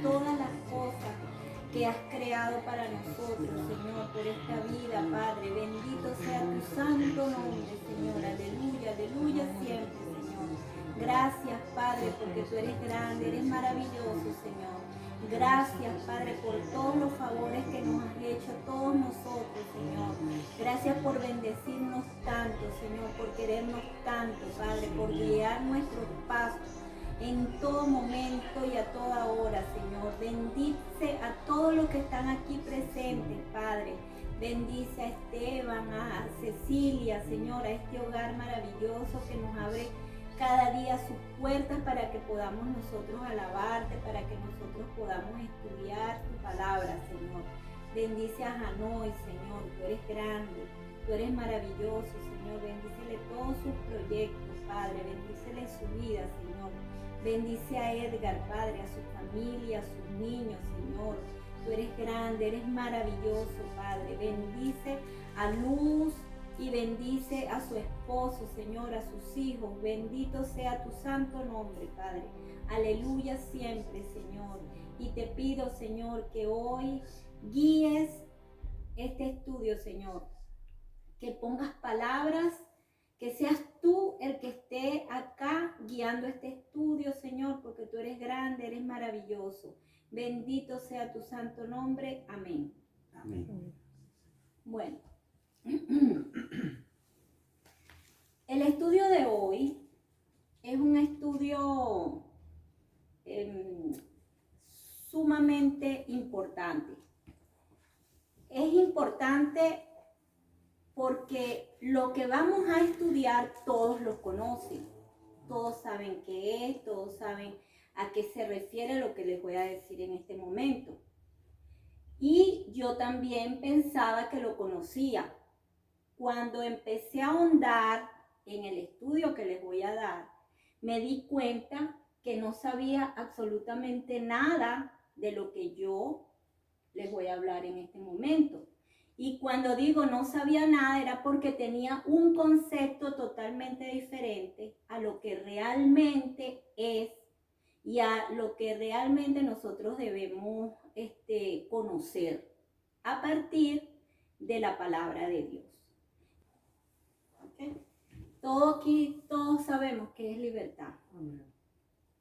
todas las cosas que has creado para nosotros, Señor, por esta vida, Padre. Bendito sea tu santo nombre, Señor. Aleluya, aleluya siempre, Señor. Gracias, Padre, porque tú eres grande, eres maravilloso, Señor. Gracias, Padre, por todos los favores que nos has hecho a todos nosotros, Señor. Gracias por bendecirnos tanto, Señor, por querernos tanto, Padre, por guiar nuestros pasos en todo momento y a toda hora, Señor. Bendice a todos los que están aquí presentes, Padre. Bendice a Esteban, a Cecilia, Señor, a este hogar maravilloso que nos abre cada día sus puertas para que podamos nosotros alabarte, para que nosotros podamos estudiar tu palabra, Señor. Bendice a Hanoi, Señor, tú eres grande, tú eres maravilloso, Señor. Bendícele todos sus proyectos, Padre. Bendícele su vida, Señor. Bendice a Edgar, Padre, a su familia, a sus niños, Señor. Tú eres grande, eres maravilloso, Padre. Bendice a Luz y bendice a su esposo, Señor, a sus hijos. Bendito sea tu santo nombre, Padre. Aleluya siempre, Señor. Y te pido, Señor, que hoy guíes este estudio, Señor. Que pongas palabras, que seas tú el que esté acá guiando este estudio, Señor, porque tú eres grande, eres maravilloso. Bendito sea tu santo nombre. Amén. Amén. Bueno, el estudio de hoy es un estudio sumamente importante. Es importante porque lo que vamos a estudiar todos lo conocen, todos saben qué es, todos saben a qué se refiere lo que les voy a decir en este momento. Y yo también pensaba que lo conocía. Cuando empecé a ahondar en el estudio que les voy a dar, me di cuenta que no sabía absolutamente nada de lo que yo les voy a hablar en este momento. Y cuando digo no sabía nada era porque tenía un concepto totalmente diferente a lo que realmente es y a lo que realmente nosotros debemos conocer a partir de la palabra de Dios. ¿Okay? Todos sabemos que es libertad. Amén.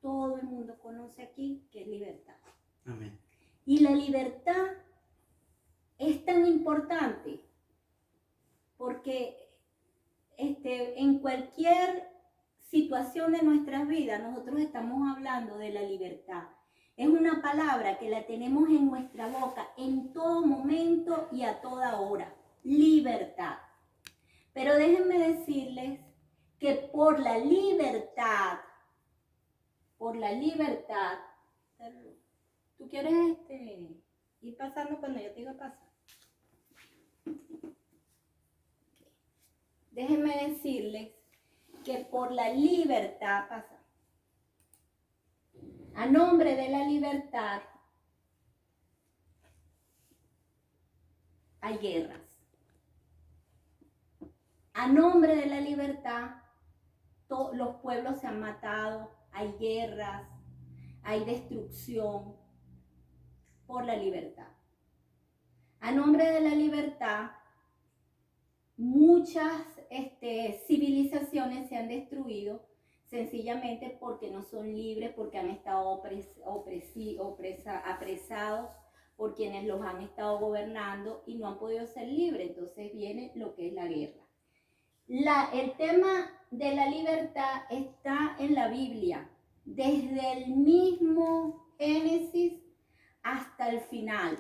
Todo el mundo conoce aquí que es libertad. Amén. Y la libertad es tan importante porque en cualquier situación de nuestras vidas nosotros estamos hablando de la libertad. Es una palabra que la tenemos en nuestra boca en todo momento y a toda hora. Libertad. Pero déjenme decirles que por la libertad, ¿tú quieres ir pasando cuando yo te diga pasar? Déjenme decirles que por la libertad pasa. A nombre de la libertad hay guerras. A nombre de la libertad los pueblos se han matado, hay guerras, hay destrucción por la libertad. A nombre de la libertad muchas civilizaciones se han destruido sencillamente porque no son libres, porque han estado apresados por quienes los han estado gobernando y no han podido ser libres. Entonces viene lo que es la guerra. El tema de la libertad está en la Biblia, desde el mismo Génesis hasta el final.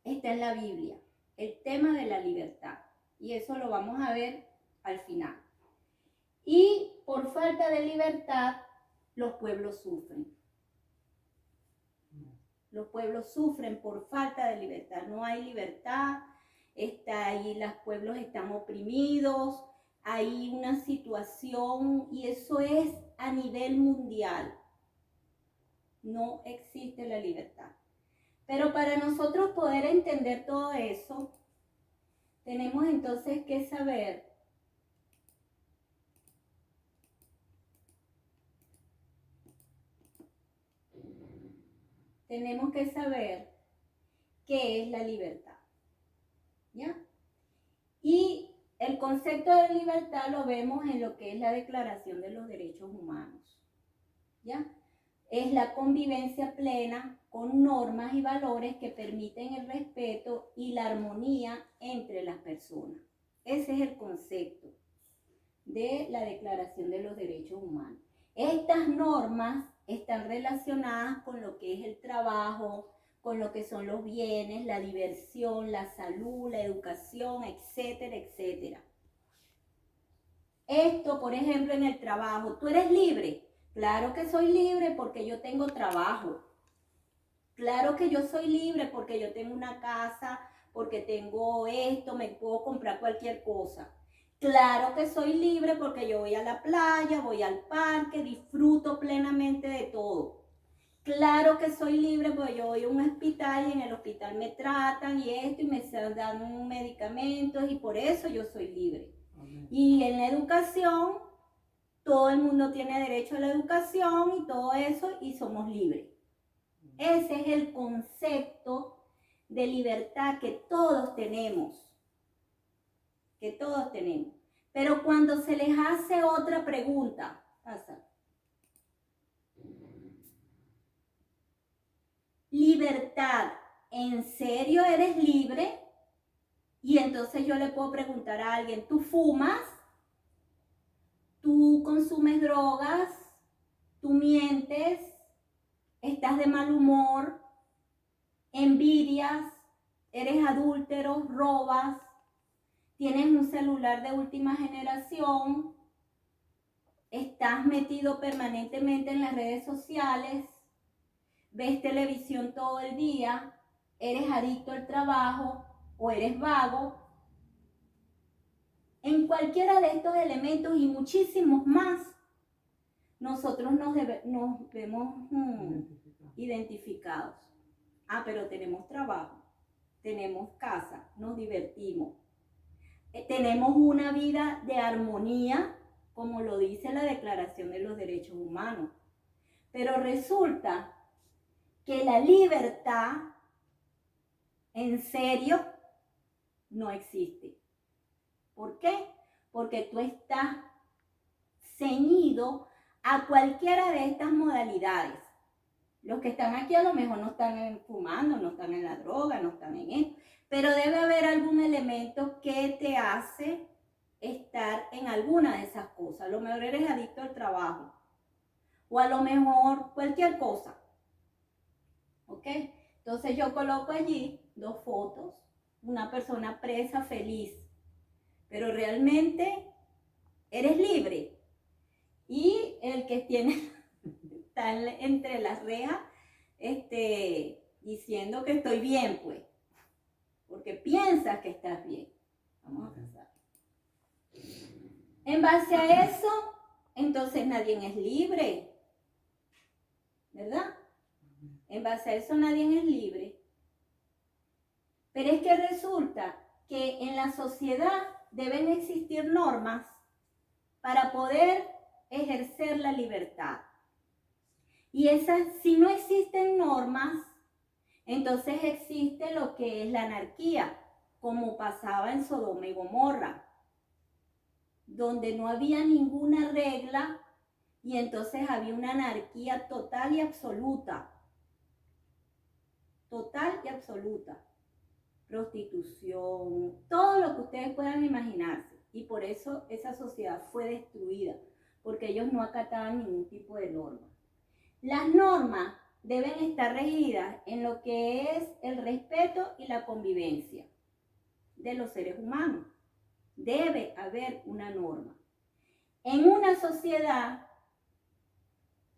Está en la Biblia. El tema de la libertad, y eso lo vamos a ver al final. Y por falta de libertad, los pueblos sufren. Los pueblos sufren por falta de libertad. No hay libertad, está ahí, los pueblos están oprimidos, hay una situación, y eso es a nivel mundial. No existe la libertad. Pero para nosotros poder entender todo eso, tenemos entonces que saber tenemos que saber qué es la libertad, ¿ya? Y el concepto de libertad lo vemos en lo que es la Declaración de los Derechos Humanos, ¿ya? Es la convivencia plena con normas y valores que permiten el respeto y la armonía entre las personas. Ese es el concepto de la Declaración de los Derechos Humanos. Estas normas están relacionadas con lo que es el trabajo, con lo que son los bienes, la diversión, la salud, la educación, etcétera, etcétera. Esto, por ejemplo, en el trabajo, ¿tú eres libre? Claro que soy libre porque yo tengo trabajo. Claro que yo soy libre porque yo tengo una casa, porque tengo esto, me puedo comprar cualquier cosa. Claro que soy libre porque yo voy a la playa, voy al parque, disfruto plenamente de todo. Claro que soy libre porque yo voy a un hospital y en el hospital me tratan y esto y me dan medicamentos y por eso yo soy libre. Y en la educación, todo el mundo tiene derecho a la educación y todo eso y somos libres. Ese es el concepto de libertad que todos tenemos. Pero cuando se les hace otra pregunta, pasa. Libertad, ¿en serio eres libre? Y entonces yo le puedo preguntar a alguien, ¿tú fumas? ¿Tú consumes drogas? ¿Tú mientes? ¿Estás de mal humor? ¿Envidias? ¿Eres adúltero? ¿Robas? ¿Tienes un celular de última generación? ¿Estás metido permanentemente en las redes sociales? ¿Ves televisión todo el día? ¿Eres adicto al trabajo o eres vago? En cualquiera de estos elementos y muchísimos más, nosotros nos vemos identificados. Ah, pero tenemos trabajo, tenemos casa, nos divertimos. Tenemos una vida de armonía, como lo dice la Declaración de los Derechos Humanos. Pero resulta que la libertad, en serio, no existe. ¿Por qué? Porque tú estás ceñido a cualquiera de estas modalidades. Los que están aquí a lo mejor no están fumando, no están en la droga, no están en esto, pero debe haber algún elemento que te hace estar en alguna de esas cosas. A lo mejor eres adicto al trabajo o a lo mejor cualquier cosa. ¿Ok? Entonces yo coloco allí 2 fotos, una persona presa feliz, pero realmente eres libre. Y el que tiene, está entre las rejas, diciendo que estoy bien, pues, porque piensas que estás bien. Vamos a pensar. En base a eso, entonces nadie es libre, ¿verdad? En base a eso nadie es libre. Pero es que resulta que en la sociedad deben existir normas para poder ejercer la libertad. Y si no existen normas, entonces existe lo que es la anarquía, como pasaba en Sodoma y Gomorra, donde no había ninguna regla y entonces había una anarquía total y absoluta. Total y absoluta. Prostitución, todo lo que ustedes puedan imaginarse. Y por eso esa sociedad fue destruida, porque ellos no acataban ningún tipo de norma. Las normas deben estar regidas en lo que es el respeto y la convivencia de los seres humanos. Debe haber una norma. En una sociedad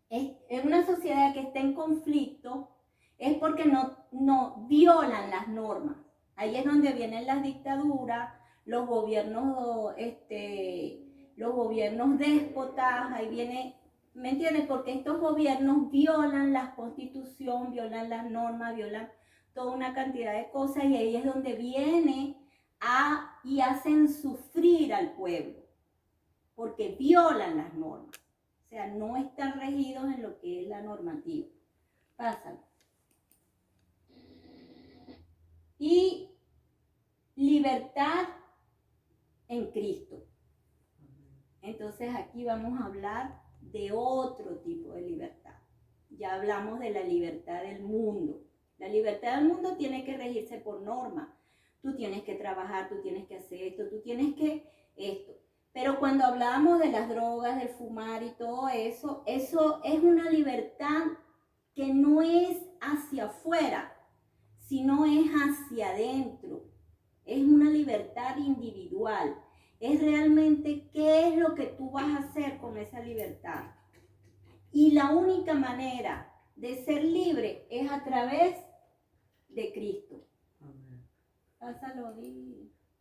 que está en conflicto es porque no violan las normas. Ahí es donde vienen las dictaduras, los gobiernos déspotas, ahí viene, ¿me entiendes? Porque estos gobiernos violan la constitución, violan las normas, violan toda una cantidad de cosas y ahí es donde viene y hacen sufrir al pueblo, porque violan las normas. O sea, no están regidos en lo que es la normativa. Pásalo. y libertad en Cristo. Entonces aquí vamos a hablar de otro tipo de libertad. Ya hablamos de la libertad del mundo. La libertad del mundo tiene que regirse por normas. Tú tienes que trabajar, tú tienes que hacer esto, tú tienes que esto. Pero cuando hablamos de las drogas, del fumar y todo eso, eso es una libertad que no es hacia afuera, sino es hacia adentro. Es una libertad individual. Es realmente qué es lo que tú vas a hacer con esa libertad. Y la única manera de ser libre es a través de Cristo. Amén. Pásalo.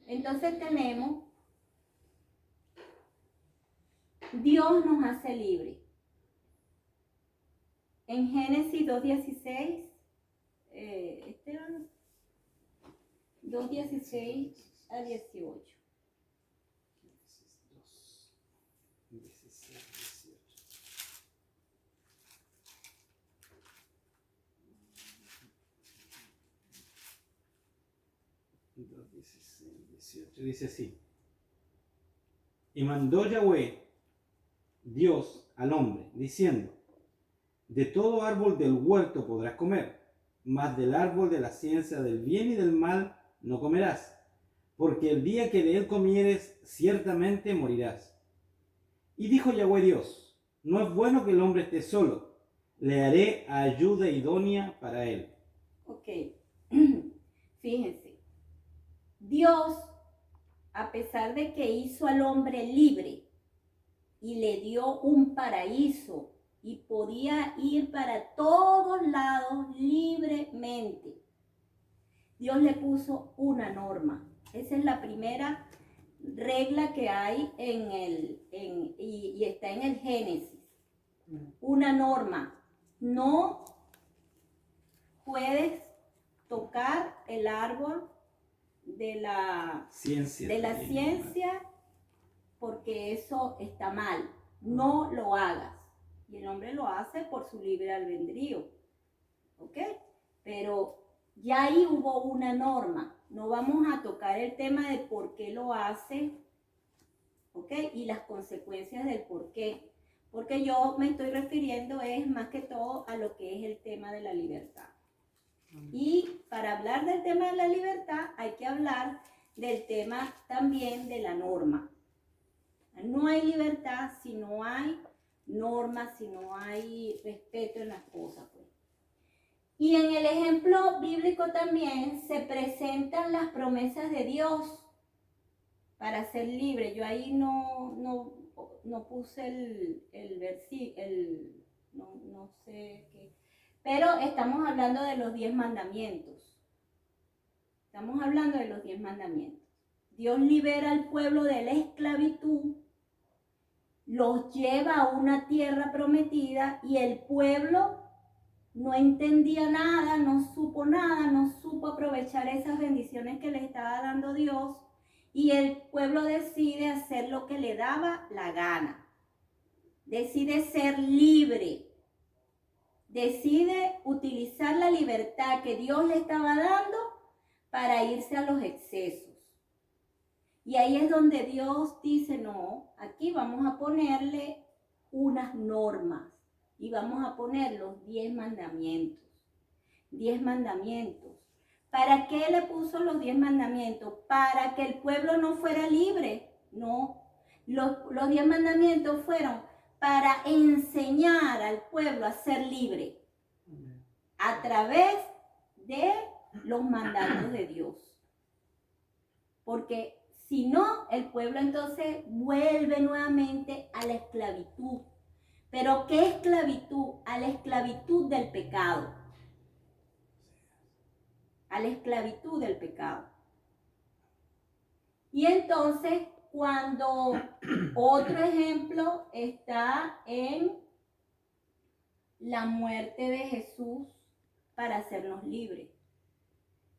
Entonces tenemos, Dios nos hace libre. En Génesis 2:16, Esteban, 2:16 a 18. 18 dice así: y mandó Yahweh Dios al hombre diciendo: de todo árbol del huerto podrás comer, mas del árbol de la ciencia del bien y del mal no comerás, porque el día que de él comieres ciertamente morirás. Y dijo Yahweh Dios: no es bueno que el hombre esté solo, le haré ayuda idónea para él. Ok, fíjense, Dios, a pesar de que hizo al hombre libre y le dio un paraíso y podía ir para todos lados libremente, Dios le puso una norma. Esa es la primera regla que hay y está en el Génesis. Una norma: no puedes tocar el árbol de la ciencia porque eso está mal. No lo hagas. Y el hombre lo hace por su libre albedrío. ¿Ok? Pero ya ahí hubo una norma. No vamos a tocar el tema de por qué lo hace, ¿ok? Y las consecuencias del por qué. Porque yo me estoy refiriendo es más que todo a lo que es el tema de la libertad. Y para hablar del tema de la libertad hay que hablar del tema también de la norma. No hay libertad si no hay normas, si no hay respeto en las cosas, pues. Y en el ejemplo bíblico también se presentan las promesas de Dios para ser libre. Yo ahí no puse el versículo, no sé qué. Pero estamos hablando de los 10 mandamientos. Estamos hablando de los 10 mandamientos. Dios libera al pueblo de la esclavitud, los lleva a una tierra prometida y el pueblo no entendía nada, no supo aprovechar esas bendiciones que le estaba dando Dios, y el pueblo decide hacer lo que le daba la gana. Decide ser libre. Decide utilizar la libertad que Dios le estaba dando para irse a los excesos. Y ahí es donde Dios dice: no, aquí vamos a ponerle unas normas y vamos a poner los 10 mandamientos. 10 mandamientos. ¿Para qué le puso los 10 mandamientos? Para que el pueblo no fuera libre. No, los 10 mandamientos fueron para enseñar al pueblo a ser libre a través de los mandatos de Dios. Porque si no, el pueblo entonces vuelve nuevamente a la esclavitud. ¿Pero qué esclavitud? A la esclavitud del pecado. A la esclavitud del pecado. Y entonces, cuando otro ejemplo está en la muerte de Jesús para hacernos libres.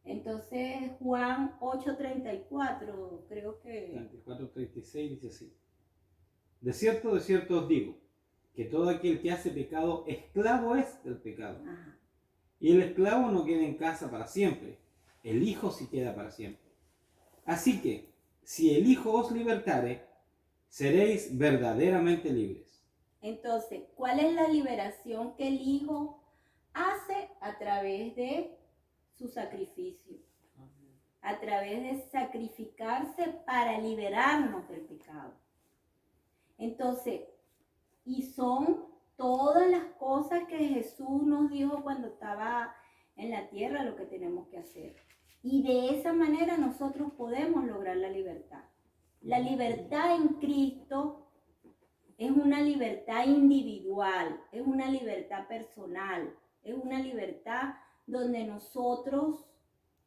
Entonces, Juan 8:34, creo que... 34:36 dice así: de cierto os digo, que todo aquel que hace pecado, esclavo es del pecado. Ajá. Y el esclavo no queda en casa para siempre, el Hijo sí queda para siempre. Así que, si el Hijo os libertare, seréis verdaderamente libres. Entonces, ¿cuál es la liberación que el Hijo hace? A través de su sacrificio, a través de sacrificarse para liberarnos del pecado. Entonces, y son todas las cosas que Jesús nos dijo cuando estaba en la tierra lo que tenemos que hacer. Y de esa manera nosotros podemos lograr la libertad. La libertad en Cristo es una libertad individual, es una libertad personal, es una libertad donde nosotros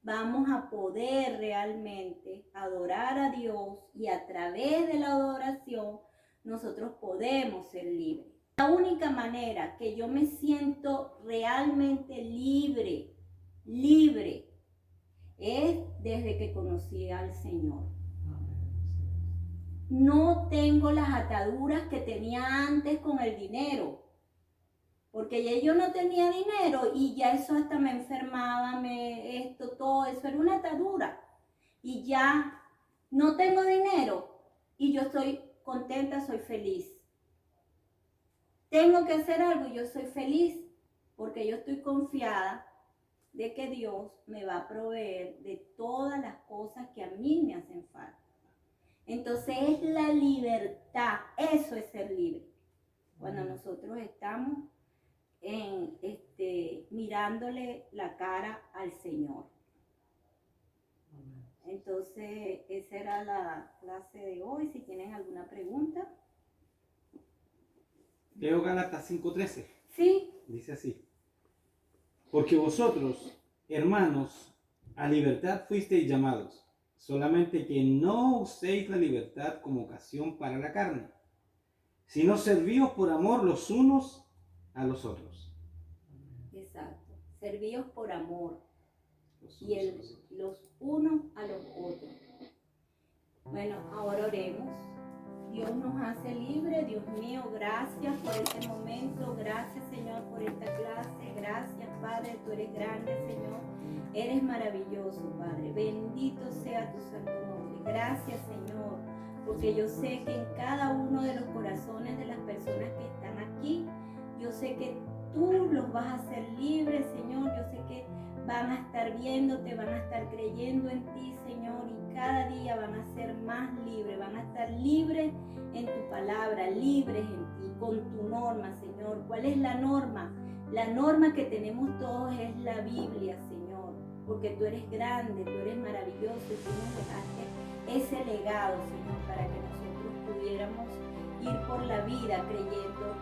vamos a poder realmente adorar a Dios y a través de la adoración nosotros podemos ser libres. La única manera que yo me siento realmente libre, es desde que conocí al Señor. No tengo las ataduras que tenía antes con el dinero, porque ya yo no tenía dinero y ya eso hasta me enfermaba, todo eso era una atadura. Y ya no tengo dinero y yo estoy contenta, soy feliz. Tengo que hacer algo y yo soy feliz porque yo estoy confiada de que Dios me va a proveer de todas las cosas que a mí me hacen falta. Entonces es la libertad, eso es ser libre. Cuando nosotros estamos mirándole la cara al Señor. Entonces esa era la clase de hoy. Si tienen alguna pregunta. Leo Gálatas 5:13. Sí. Dice así: porque vosotros, hermanos, a libertad fuisteis llamados, solamente que no uséis la libertad como ocasión para la carne, sino servíos por amor los unos a los otros. Exacto, servíos por amor y los unos a los otros. Bueno, ahora oremos. Dios nos hace libre. Dios mío, gracias por este momento. Gracias, Señor, por esta clase. Gracias, Padre, tú eres grande, Señor. Eres maravilloso, Padre. Bendito sea tu santo nombre. Gracias, Señor, porque yo sé que en cada uno de los corazones de las personas que están aquí, yo sé que tú los vas a hacer libres, Señor. Yo sé que van a estar viéndote, van a estar creyendo en ti, Señor, y cada día van a ser más libres, van a estar libres en tu palabra, libres en ti, con tu norma, Señor. ¿Cuál es la norma? La norma que tenemos todos es la Biblia, Señor, porque tú eres grande, tú eres maravilloso y tú nos dejaste ese legado, Señor, para que nosotros pudiéramos ir por la vida creyendo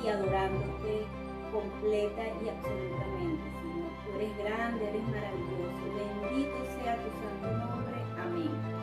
y adorándote completa y absolutamente, Señor. Tú eres grande, eres maravilloso. Bendito sea tu santo nombre. Amén.